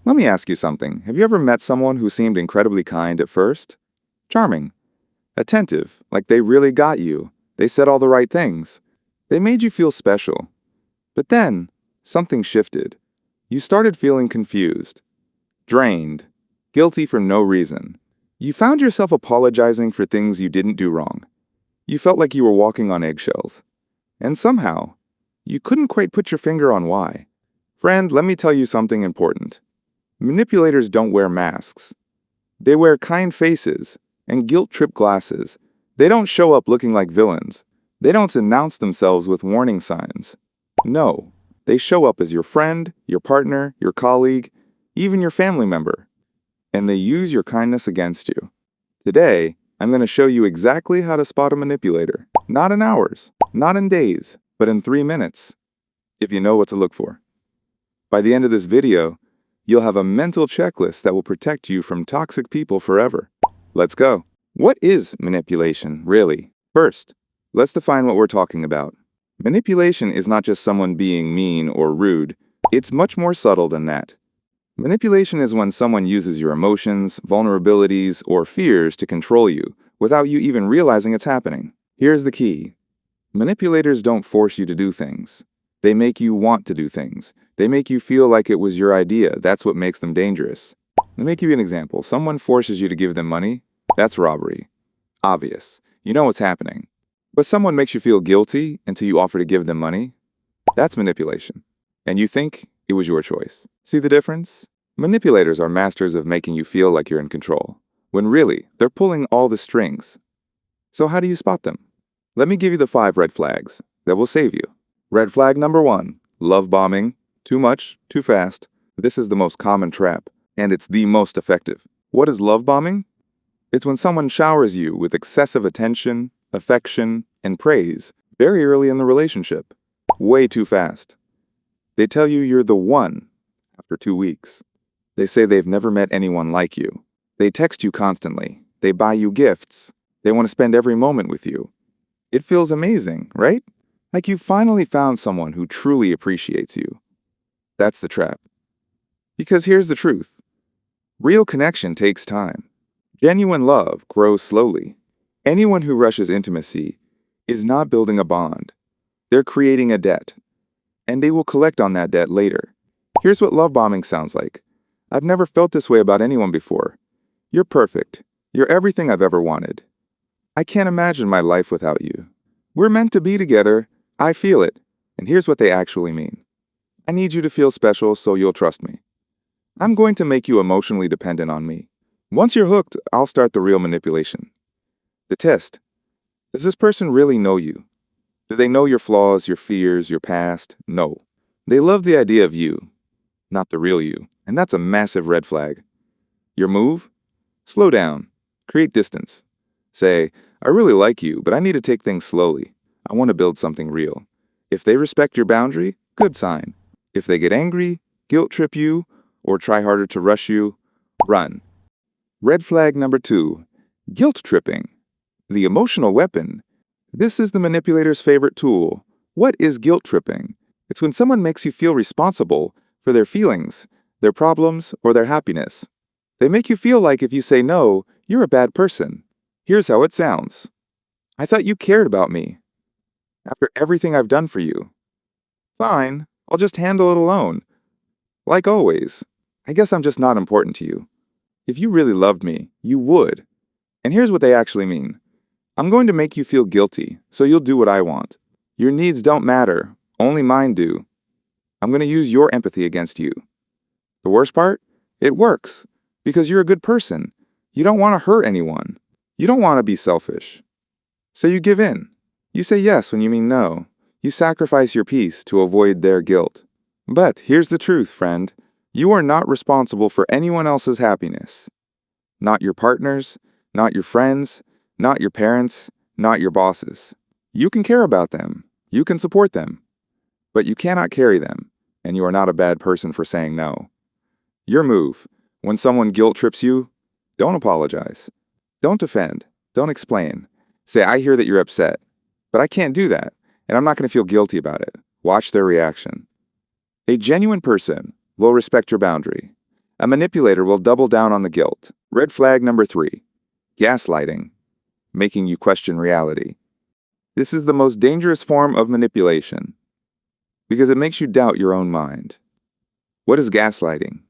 Let me ask you something. Have you ever met someone who seemed incredibly kind at first? Charming, attentive, like they really got you. They said all the right things. They made you feel special. But then, something shifted. You started feeling confused, drained, guilty for no reason. You found yourself apologizing for things you didn't do wrong. You felt like you were walking on eggshells. And somehow, you couldn't quite put your finger on why. Friend, let me tell you something important. Manipulators don't wear masks. They wear kind faces and guilt-trip glasses. They don't show up looking like villains. They don't announce themselves with warning signs. No, they show up as your friend, your partner, your colleague, even your family member. And they use your kindness against you. Today, I'm going to show you exactly how to spot a manipulator. Not in hours, not in days, but in 3 minutes, if you know what to look for. By the end of this video, you'll have a mental checklist that will protect you from toxic people forever. Let's go. What is manipulation, really? First, let's define what we're talking about. Manipulation is not just someone being mean or rude. It's much more subtle than that. Manipulation is when someone uses your emotions, vulnerabilities, or fears to control you without you even realizing it's happening. Here's the key. Manipulators don't force you to do things. They make you want to do things. They make you feel like it was your idea. That's what makes them dangerous. Let me give you an example. Someone forces you to give them money. That's robbery. Obvious. You know what's happening. But someone makes you feel guilty until you offer to give them money. That's manipulation. And you think it was your choice. See the difference? Manipulators are masters of making you feel like you're in control, when really, they're pulling all the strings. So how do you spot them? Let me give you the 5 red flags that will save you. Red flag number 1, love bombing. Too much, too fast. This is the most common trap, and it's the most effective. What is love bombing? It's when someone showers you with excessive attention, affection, and praise very early in the relationship. Way too fast. They tell you you're the one after 2 weeks. They say they've never met anyone like you. They text you constantly. They buy you gifts. They want to spend every moment with you. It feels amazing, right? Like you finally found someone who truly appreciates you. That's the trap. Because here's the truth. Real connection takes time. Genuine love grows slowly. Anyone who rushes intimacy is not building a bond. They're creating a debt. And they will collect on that debt later. Here's what love bombing sounds like. I've never felt this way about anyone before. You're perfect. You're everything I've ever wanted. I can't imagine my life without you. We're meant to be together. I feel it. And here's what they actually mean. I need you to feel special so you'll trust me. I'm going to make you emotionally dependent on me. Once you're hooked, I'll start the real manipulation. The test. Does this person really know you? Do they know your flaws, your fears, your past? No. They love the idea of you, not the real you. And that's a massive red flag. Your move? Slow down. Create distance. Say, I really like you, but I need to take things slowly. I want to build something real. If they respect your boundary, good sign. If they get angry, guilt trip you, or try harder to rush you, run. Red flag number 2, guilt tripping. The emotional weapon. This is the manipulator's favorite tool. What is guilt tripping? It's when someone makes you feel responsible for their feelings, their problems, or their happiness. They make you feel like if you say no, you're a bad person. Here's how it sounds. I thought you cared about me. After everything I've done for you. Fine, I'll just handle it alone. Like always, I guess I'm just not important to you. If you really loved me, you would. And here's what they actually mean. I'm going to make you feel guilty, so you'll do what I want. Your needs don't matter, only mine do. I'm going to use your empathy against you. The worst part? It works, because you're a good person. You don't want to hurt anyone. You don't want to be selfish. So you give in. You say yes when you mean no. You sacrifice your peace to avoid their guilt. But here's the truth, friend. You are not responsible for anyone else's happiness. Not your partners, not your friends, not your parents, not your bosses. You can care about them. You can support them. But you cannot carry them, and you are not a bad person for saying no. Your move. When someone guilt trips you, don't apologize. Don't defend. Don't explain. Say, I hear that you're upset, but I can't do that, and I'm not going to feel guilty about it. Watch their reaction. A genuine person will respect your boundary. A manipulator will double down on the guilt. Red flag number 3. Gaslighting, making you question reality. This is the most dangerous form of manipulation because it makes you doubt your own mind. What is gaslighting?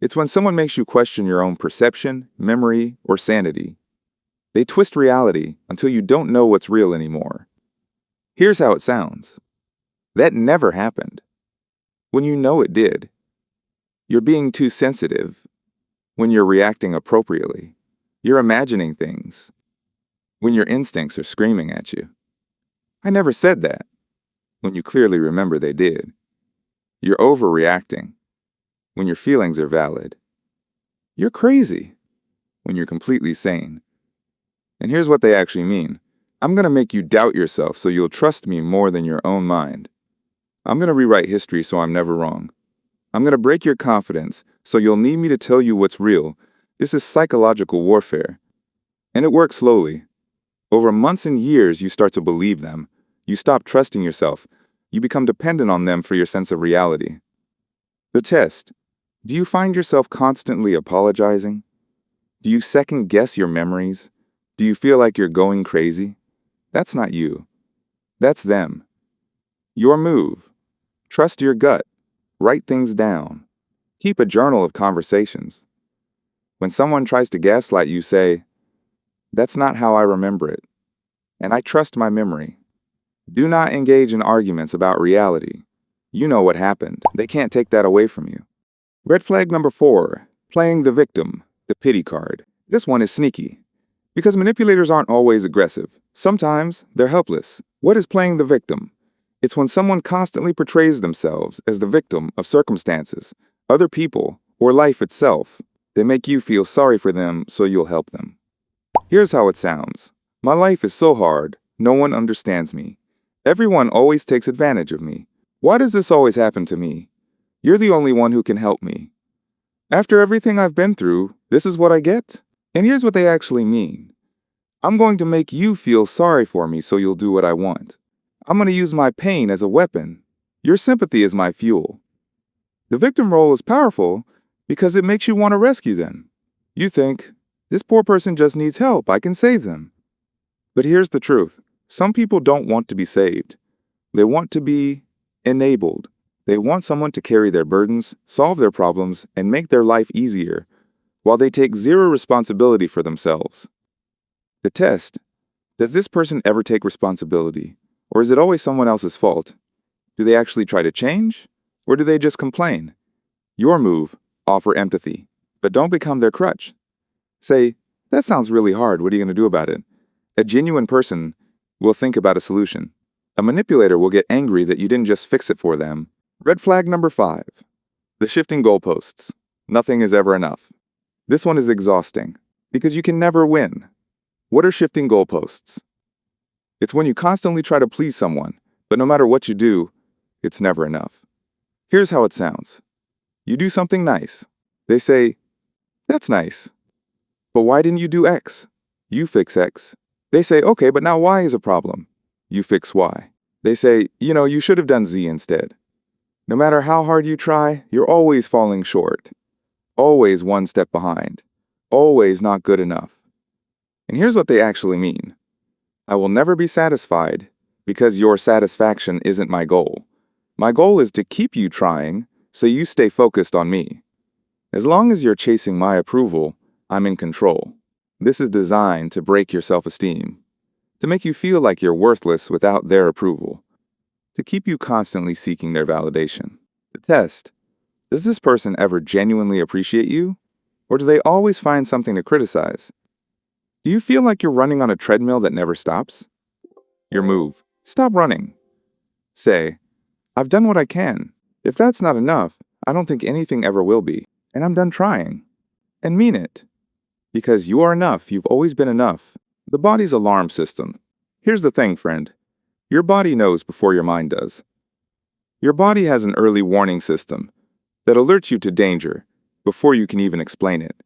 It's when someone makes you question your own perception, memory, or sanity. They twist reality until you don't know what's real anymore. Here's how it sounds. That never happened. When you know it did. You're being too sensitive. When you're reacting appropriately. You're imagining things. When your instincts are screaming at you. I never said that. When you clearly remember they did. You're overreacting. When your feelings are valid. You're crazy. When you're completely sane. And here's what they actually mean. I'm going to make you doubt yourself so you'll trust me more than your own mind. I'm going to rewrite history so I'm never wrong. I'm going to break your confidence so you'll need me to tell you what's real. This is psychological warfare. And it works slowly. Over months and years, you start to believe them. You stop trusting yourself. You become dependent on them for your sense of reality. The test. Do you find yourself constantly apologizing? Do you second guess your memories? Do you feel like you're going crazy? That's not you. That's them. Your move. Trust your gut. Write things down. Keep a journal of conversations. When someone tries to gaslight you, say, "That's not how I remember it. And I trust my memory." Do not engage in arguments about reality. You know what happened. They can't take that away from you. Red flag number 4. Playing the victim, the pity card. This one is sneaky. Because manipulators aren't always aggressive. Sometimes they're helpless. What is playing the victim? It's when someone constantly portrays themselves as the victim of circumstances, other people, or life itself. They make you feel sorry for them so you'll help them. Here's how it sounds. My life is so hard. No one understands me. Everyone always takes advantage of me. Why does this always happen to me? You're the only one who can help me. After everything I've been through, this is what I get? And here's what they actually mean. I'm going to make you feel sorry for me so you'll do what I want. I'm going to use my pain as a weapon. Your sympathy is my fuel. The victim role is powerful because it makes you want to rescue them. You think, this poor person just needs help, I can save them. But here's the truth. Some people don't want to be saved. They want to be enabled. They want someone to carry their burdens, solve their problems, and make their life easier, while they take zero responsibility for themselves. The test. Does this person ever take responsibility? Or is it always someone else's fault? Do they actually try to change? Or do they just complain? Your move, offer empathy, but don't become their crutch. Say, that sounds really hard, what are you going to do about it? A genuine person will think about a solution. A manipulator will get angry that you didn't just fix it for them. Red flag number 5. The shifting goalposts. Nothing is ever enough. This one is exhausting, because you can never win. What are shifting goalposts? It's when you constantly try to please someone, but no matter what you do, it's never enough. Here's how it sounds. You do something nice. They say, that's nice. But why didn't you do X? You fix X. They say, okay, but now Y is a problem. You fix Y. They say, you should have done Z instead. No matter how hard you try, you're always falling short. Always one step behind. Always not good enough. And here's what they actually mean. I will never be satisfied because your satisfaction isn't my goal. My goal is to keep you trying so you stay focused on me. As long as you're chasing my approval, I'm in control. This is designed to break your self-esteem, to make you feel like you're worthless without their approval, to keep you constantly seeking their validation. The test. Does this person ever genuinely appreciate you? Or do they always find something to criticize? Do you feel like you're running on a treadmill that never stops? Your move. Stop running. Say, I've done what I can. If that's not enough, I don't think anything ever will be. And I'm done trying. And mean it. Because you are enough. You've always been enough. The body's alarm system. Here's the thing, friend. Your body knows before your mind does. Your body has an early warning system that alerts you to danger before you can even explain it.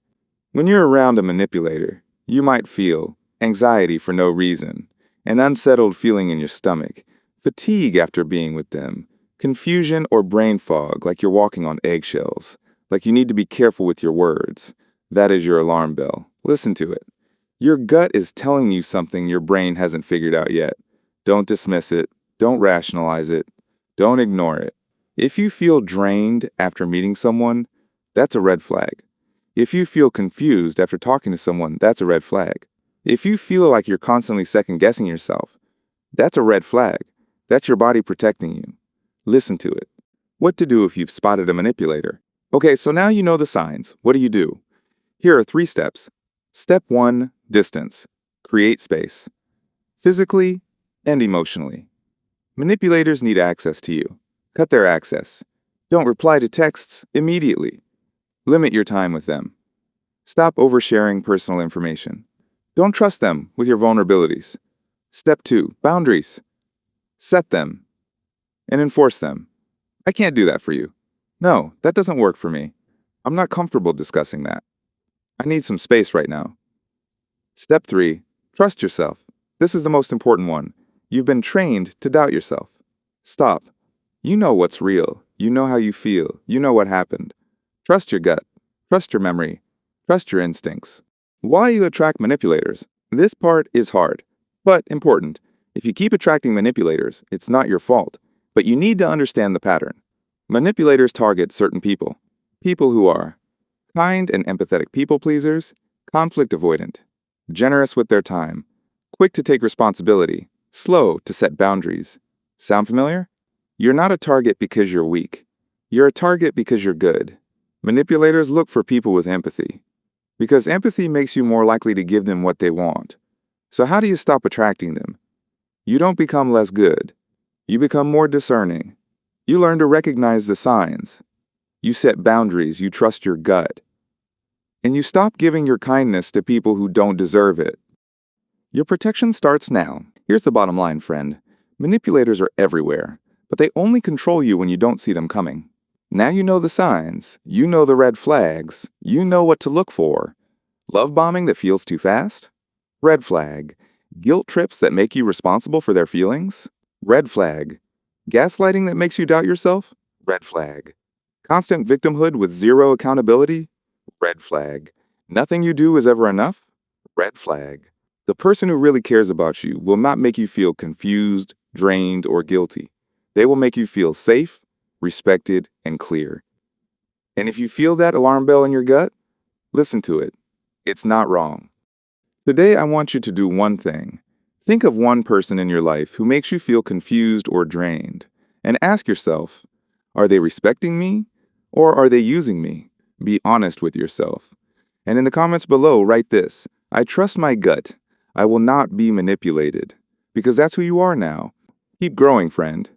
When you're around a manipulator, you might feel anxiety for no reason, an unsettled feeling in your stomach, fatigue after being with them, confusion or brain fog like you're walking on eggshells, like you need to be careful with your words. That is your alarm bell. Listen to it. Your gut is telling you something your brain hasn't figured out yet. Don't dismiss it. Don't rationalize it. Don't ignore it. If you feel drained after meeting someone, that's a red flag. If you feel confused after talking to someone, that's a red flag. If you feel like you're constantly second-guessing yourself, that's a red flag. That's your body protecting you. Listen to it. What to do if you've spotted a manipulator. Okay, so now you know the signs. What do? Here are 3 steps. Step 1, distance. Create space. Physically and emotionally. Manipulators need access to you. Cut their access. Don't reply to texts immediately. Limit your time with them. Stop oversharing personal information. Don't trust them with your vulnerabilities. Step 2, boundaries. Set them and enforce them. I can't do that for you. No, that doesn't work for me. I'm not comfortable discussing that. I need some space right now. Step 3, trust yourself. This is the most important one. You've been trained to doubt yourself. Stop. You know what's real. You know how you feel. You know what happened. Trust your gut. Trust your memory. Trust your instincts. Why you attract manipulators? This part is hard, but important. If you keep attracting manipulators, it's not your fault, but you need to understand the pattern. Manipulators target certain people. People who are kind and empathetic people pleasers, conflict avoidant, generous with their time, quick to take responsibility, slow to set boundaries. Sound familiar? You're not a target because you're weak. You're a target because you're good. Manipulators look for people with empathy, because empathy makes you more likely to give them what they want. So how do you stop attracting them? You don't become less good. You become more discerning. You learn to recognize the signs. You set boundaries. You trust your gut. And you stop giving your kindness to people who don't deserve it. Your protection starts now. Here's the bottom line, friend. Manipulators are everywhere, but they only control you when you don't see them coming. Now you know the signs. You know the red flags. You know what to look for. Love bombing that feels too fast? Red flag. Guilt trips that make you responsible for their feelings? Red flag. Gaslighting that makes you doubt yourself? Red flag. Constant victimhood with zero accountability? Red flag. Nothing you do is ever enough? Red flag. The person who really cares about you will not make you feel confused, drained, or guilty. They will make you feel safe, respected, and clear. And if you feel that alarm bell in your gut, listen to it. It's not wrong. Today, I want you to do one thing. Think of one person in your life who makes you feel confused or drained, and ask yourself, are they respecting me or are they using me? Be honest with yourself. And in the comments below, write this: I trust my gut. I will not be manipulated. Because that's who you are now. Keep growing, friend.